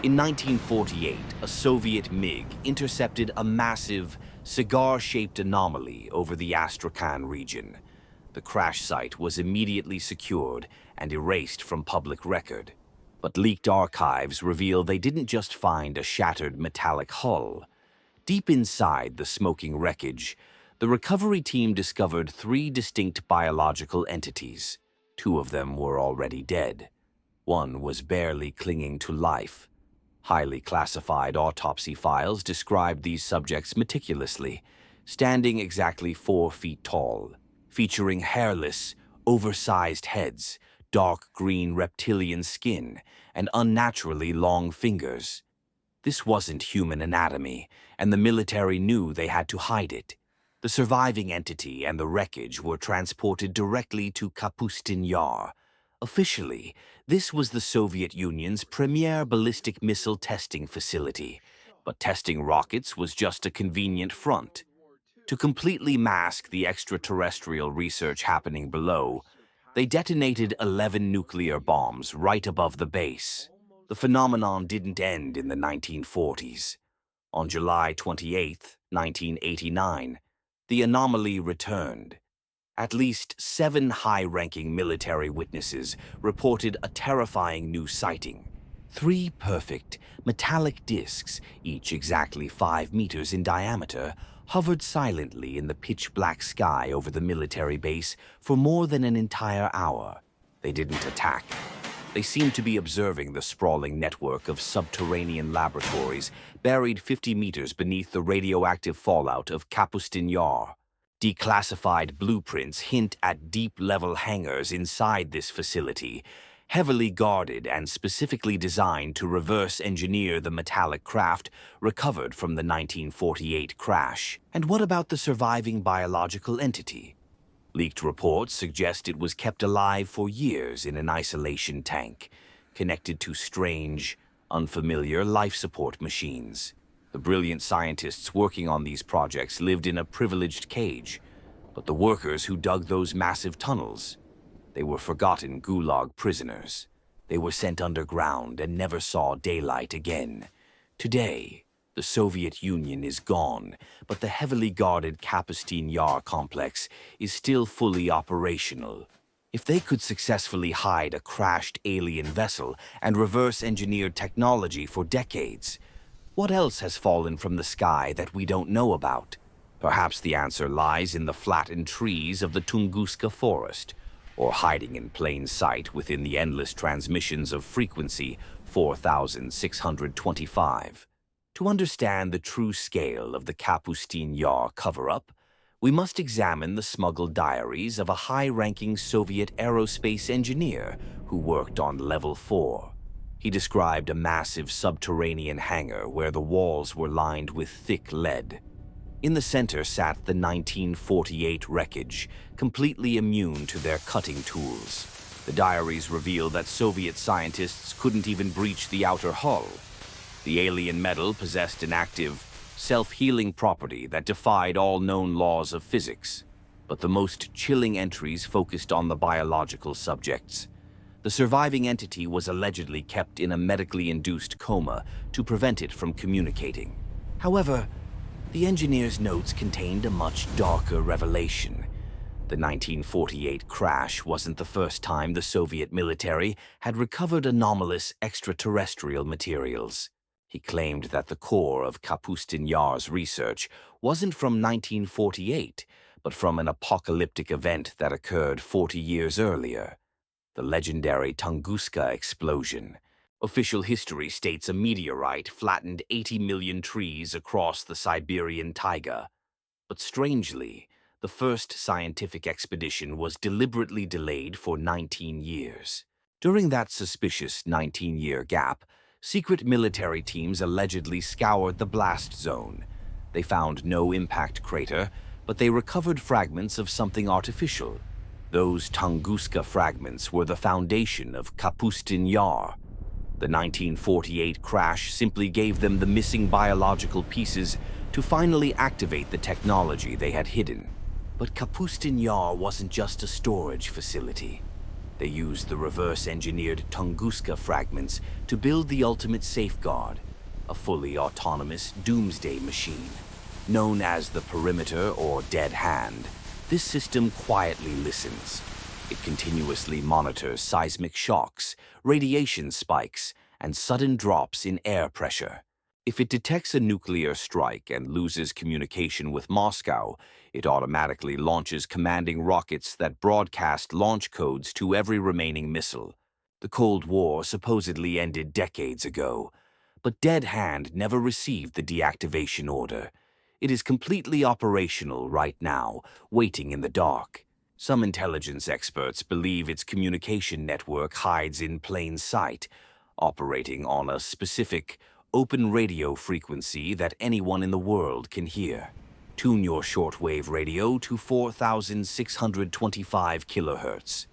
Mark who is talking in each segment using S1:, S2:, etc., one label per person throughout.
S1: In 1948, a Soviet MiG intercepted a massive, cigar-shaped anomaly over the Astrakhan region. The crash site was immediately secured and erased from public record. But leaked archives reveal they didn't just find a shattered metallic hull. Deep inside the smoking wreckage, the recovery team discovered 3 distinct biological entities. 2 of them were already dead. One was barely clinging to life. Highly classified autopsy files described these subjects meticulously, standing exactly 4 feet tall, featuring hairless, oversized heads, dark green reptilian skin, and unnaturally long fingers. This wasn't human anatomy, and the military knew they had to hide it. The surviving entity and the wreckage were transported directly to Kapustin Yar. Officially, this was the Soviet Union's premier ballistic missile testing facility, but testing rockets was just a convenient front. To completely mask the extraterrestrial research happening below, they detonated 11 nuclear bombs right above the base. The phenomenon didn't end in the 1940s. On July 28, 1989, the anomaly returned. At least 7 high-ranking military witnesses reported a terrifying new sighting. 3 perfect, metallic discs, each exactly 5 meters in diameter, hovered silently in the pitch-black sky over the military base for more than an entire hour. They didn't attack. They seemed to be observing the sprawling network of subterranean laboratories buried 50 meters beneath the radioactive fallout of Kapustin Yar. Declassified blueprints hint at deep-level hangars inside this facility, heavily guarded and specifically designed to reverse-engineer the metallic craft recovered from the 1948 crash. And what about the surviving biological entity? Leaked reports suggest it was kept alive for years in an isolation tank, connected to strange, unfamiliar life support machines. The brilliant scientists working on these projects lived in a privileged cage, but the workers who dug those massive tunnels, they were forgotten gulag prisoners. They were sent underground and never saw daylight again. Today, the Soviet Union is gone, but the heavily guarded Kapustin Yar complex is still fully operational. If they could successfully hide a crashed alien vessel and reverse-engineered technology for decades, what else has fallen from the sky that we don't know about? Perhaps the answer lies in the flattened trees of the Tunguska forest, or hiding in plain sight within the endless transmissions of frequency 4625. To understand the true scale of the Kapustin Yar cover-up, we must examine the smuggled diaries of a high-ranking Soviet aerospace engineer who worked on Level 4. He described a massive subterranean hangar where the walls were lined with thick lead. In the center sat the 1948 wreckage, completely immune to their cutting tools. The diaries reveal that Soviet scientists couldn't even breach the outer hull. The alien metal possessed an active, self-healing property that defied all known laws of physics. But the most chilling entries focused on the biological subjects. The surviving entity was allegedly kept in a medically induced coma to prevent it from communicating. However, the engineer's notes contained a much darker revelation. The 1948 crash wasn't the first time the Soviet military had recovered anomalous extraterrestrial materials. He claimed that the core of Kapustin Yar's research wasn't from 1948, but from an apocalyptic event that occurred 40 years earlier, the legendary Tunguska explosion. Official history states a meteorite flattened 80 million trees across the Siberian taiga. But strangely, the first scientific expedition was deliberately delayed for 19 years. During that suspicious 19-year gap, secret military teams allegedly scoured the blast zone. They found no impact crater, but they recovered fragments of something artificial. Those Tunguska fragments were the foundation of Kapustin Yar. The 1948 crash simply gave them the missing biological pieces to finally activate the technology they had hidden. But Kapustin Yar wasn't just a storage facility. They used the reverse-engineered Tunguska fragments to build the ultimate safeguard, a fully autonomous doomsday machine. Known as the Perimeter or Dead Hand, this system quietly listens. It continuously monitors seismic shocks, radiation spikes, and sudden drops in air pressure. If it detects a nuclear strike and loses communication with Moscow, it automatically launches commanding rockets that broadcast launch codes to every remaining missile. The Cold War supposedly ended decades ago, but Dead Hand never received the deactivation order. It is completely operational right now, waiting in the dark. Some intelligence experts believe its communication network hides in plain sight, operating on a specific, open radio frequency that anyone in the world can hear. Tune your shortwave radio to 4,625 kilohertz.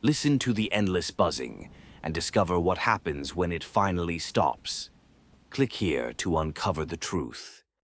S1: Listen to the endless buzzing and discover what happens when it finally stops. Click here to uncover the truth.